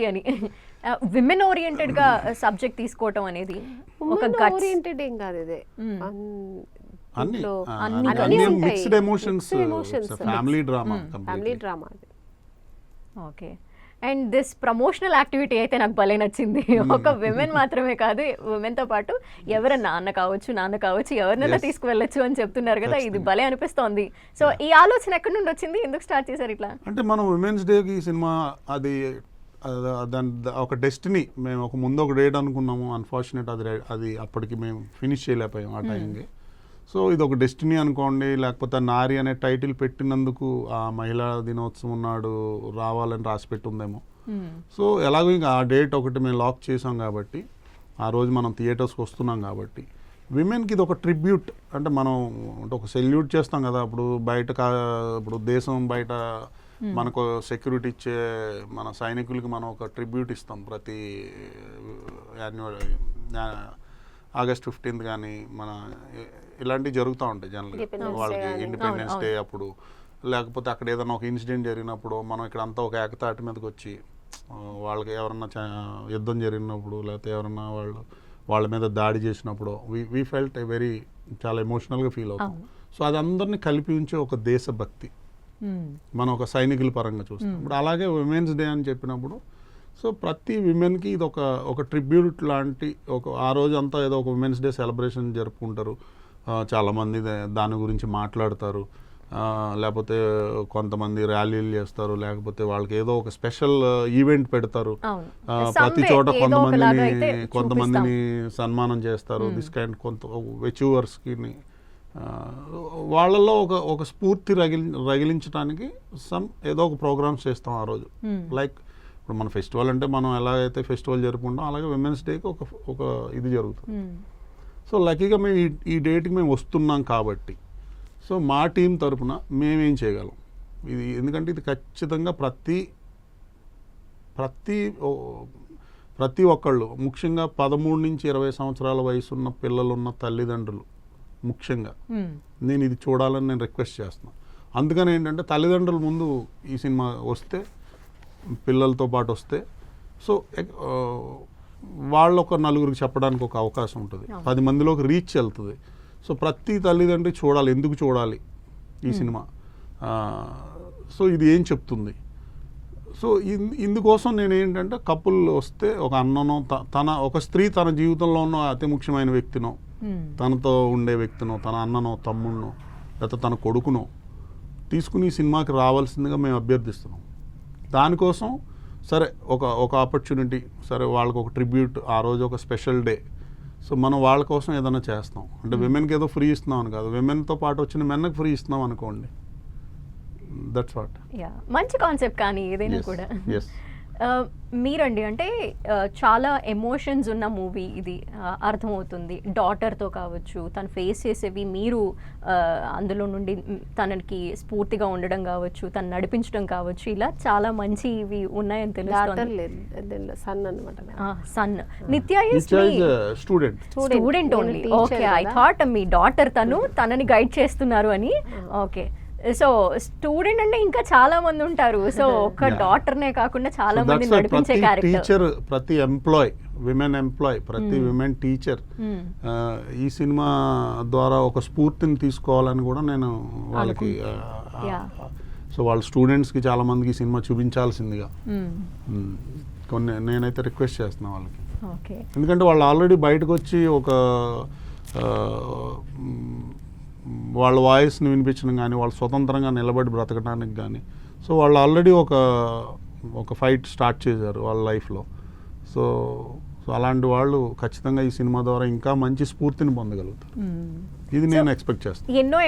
అని women oriented గా subject తీసుకోవటం అనేది ఒక గట్స్ ఓరియంటెడ్ ఏం కాదు ఇది. Mixed emotions, family drama. Okay. And this promotional activity అయితే నాకు భలే నచ్చింది. ఒక విమెన్ మాత్రమే కాదు, విమెన్ తో పాటు ఎవరన్నా నాన్న కావచ్చు ఎవరినైనా తీసుకువెళ్ళొచ్చు అని చెప్తున్నారు కదా, ఇది భలే అనిపిస్తోంది. సో ఈ ఆలోచన ఎక్కడి నుండి వచ్చింది, ఎందుకు స్టార్ట్ చేశారు ఇట్లా? అంటే మనం విమెన్స్ డేకి ఈ సినిమా అది దాని ఒక డెస్టినీ. మేము ఒక ముందు ఒక డేట్ అనుకున్నాము, అన్ఫార్చునేట్ అది అప్పటికి మేము ఫినిష్ చేయలేకపోయాం ఆ టైంకి. సో ఇది ఒక డెస్టినీ అనుకోండి, లేకపోతే నారి అనే టైటిల్ పెట్టినందుకు ఆ మహిళా దినోత్సవం నాడు రావాలని రాసి పెట్టుందేమో. సో ఎలాగో ఇంకా ఆ డేట్ ఒకటి మేము లాక్ చేసాం కాబట్టి, ఆ రోజు మనం థియేటర్స్కి వస్తున్నాం కాబట్టి విమెన్కి ఇది ఒక ట్రిబ్యూట్. అంటే మనం అంటే ఒక సెల్యూట్ చేస్తాం కదా, ఇప్పుడు ఇప్పుడు దేశం బయట మనకు సెక్యూరిటీ ఇచ్చే మన సైనికులకి మనం ఒక ట్రిబ్యూట్ ఇస్తాం ప్రతి యాన్యువల్ ఆగస్ట్ 15th కానీ మన ఇలాంటివి జరుగుతూ ఉంటాయి జనరల్గా. వాళ్ళకి ఇండిపెండెన్స్ డే అప్పుడు, లేకపోతే అక్కడ ఏదైనా ఒక ఇన్సిడెంట్ జరిగినప్పుడు మనం ఇక్కడ అంతా ఒక ఏకతాటి మీదకి వచ్చి వాళ్ళకి ఎవరన్నా యుద్ధం జరిగినప్పుడు, లేకపోతే ఎవరన్నా వాళ్ళ మీద దాడి చేసినప్పుడు వీ ఫెల్ట్ వెరీ చాలా ఎమోషనల్గా ఫీల్ అవుతాం. సో అది అందరినీ కలిపి ఉంచే ఒక దేశభక్తి మనం ఒక సైనికుల పరంగా చూస్తాం. ఇప్పుడు అలాగే విమెన్స్ డే అని చెప్పినప్పుడు సో ప్రతి విమెన్కి ఇది ఒక ట్రిబ్యూట్ లాంటి ఆ రోజు అంతా ఏదో ఒక విమెన్స్ డే సెలబ్రేషన్ జరుపుకుంటారు. చాలామంది దాని గురించి మాట్లాడతారు, లేకపోతే కొంతమంది ర్యాలీలు చేస్తారు, లేకపోతే వాళ్ళకి ఏదో ఒక స్పెషల్ ఈవెంట్ పెడతారు. ప్రతి చోట కొంతమందిని సన్మానం చేస్తారు. దిస్ కైండ్ అచీవర్స్కి వాళ్ళల్లో ఒక స్ఫూర్తి రగిలించడానికి ఏదో ఒక ప్రోగ్రామ్స్ చేస్తాం ఆ రోజు. లైక్ ఇప్పుడు మన ఫెస్టివల్ అంటే మనం ఎలా అయితే ఫెస్టివల్ జరుపుకుంటాం, అలాగే విమెన్స్ డేకి ఒక ఇది జరుగుతుంది. సో లక్కీగా మేము ఈ డేట్కి మేము వస్తున్నాం కాబట్టి సో మా టీం తరఫున మేమేం చేయగలం ఇది, ఎందుకంటే ఇది ఖచ్చితంగా ప్రతి ఒక్కళ్ళు, ముఖ్యంగా 13 నుంచి 20 సంవత్సరాల వయసున్న పిల్లలున్న తల్లిదండ్రులు ముఖ్యంగా నేను ఇది చూడాలని నేను రిక్వెస్ట్ చేస్తున్నాను. అందుకని ఏంటంటే తల్లిదండ్రుల ముందు ఈ సినిమా వస్తే, పిల్లలతో పాటు వస్తే సో వాళ్ళు ఒక నలుగురికి చెప్పడానికి ఒక అవకాశం ఉంటుంది, 10 మందిలోకి రీచ్ వెళ్తుంది. సో ప్రతి తల్లిదండ్రి చూడాలి, ఎందుకు చూడాలి ఈ సినిమా, సో ఇది ఏం చెప్తుంది. సో ఇందుకోసం నేను ఏంటంటే కపుల్ వస్తే ఒక అన్ననో ఒక స్త్రీ తన జీవితంలో ఉన్న అతి ముఖ్యమైన వ్యక్తినో, తనతో ఉండే వ్యక్తినో, తన అన్ననో తమ్ముడినో లేకపోతే తన కొడుకునో తీసుకుని ఈ సినిమాకి రావాల్సిందిగా మేము అభ్యర్థిస్తున్నాం. దానికోసం సరే ఒక ఆపర్చునిటీ, సరే వాళ్ళకి ఒక ట్రిబ్యూట్, ఆ రోజు ఒక స్పెషల్ డే. సో మనం వాళ్ళ కోసం ఏదైనా చేస్తాం అంటే విమెన్కి ఏదో ఫ్రీ ఇస్తున్నాం అని కాదు, విమెన్తో పాటు వచ్చిన మెన్కి ఫ్రీ ఇస్తున్నాం అనుకోండి. That's what. మంచి కాన్సెప్ట్. కానీ ఏదైనా కూడా మీరండి అంటే చాలా ఎమోషన్స్ ఉన్న మూవీ ఇది, అర్థమవుతుంది. డాటర్తో కావచ్చు, తను ఫేస్ చేసేవి మీరు అందులో నుండి తనకి స్ఫూర్తిగా ఉండడం కావచ్చు, తను నడిపించడం కావచ్చు, ఇలా చాలా మంచి ఇవి ఉన్నాయని తెలుస్తుంది. సన్ నిత్య student only. Okay, I thought me daughter తనని గైడ్ చేస్తున్నారు అని. ఓకే, సో స్టూడెంట్ అంటే ఇంకా చాలా మంది ఉంటారు. సో ఒక డాటర్నే కాకుండా చాలా మంది నడిపించే క్యారెక్టర్. ప్రతి ఎంప్లాయ్, విమెన్ ఎంప్లాయ్, ప్రతి విమెన్ టీచర్ ఈ సినిమా ద్వారా ఒక స్ఫూర్తిని తీసుకోవాలని కూడా నేను వాళ్ళకి సో వాళ్ళ స్టూడెంట్స్కి చాలా మందికి ఈ సినిమా చూపించాల్సిందిగా నేనైతే రిక్వెస్ట్ చేస్తున్నా వాళ్ళకి. ఎందుకంటే వాళ్ళు ఆల్రెడీ బయటకు వచ్చి వాళ్ళ వాయిస్ని వినిపించడం కానీ, వాళ్ళు స్వతంత్రంగా నిలబడి బ్రతకడానికి కానీ, సో వాళ్ళు ఆల్రెడీ ఒక ఫైట్ స్టార్ట్ చేశారు వాళ్ళ లైఫ్లో. సో అలాంటి వాళ్ళు ఖచ్చితంగా ఈ సినిమా ద్వారా ఇంకా మంచి స్ఫూర్తిని పొందగలుగుతారు. ఇది నేను ఎక్స్పెక్ట్ చేస్తాను. ఎన్నో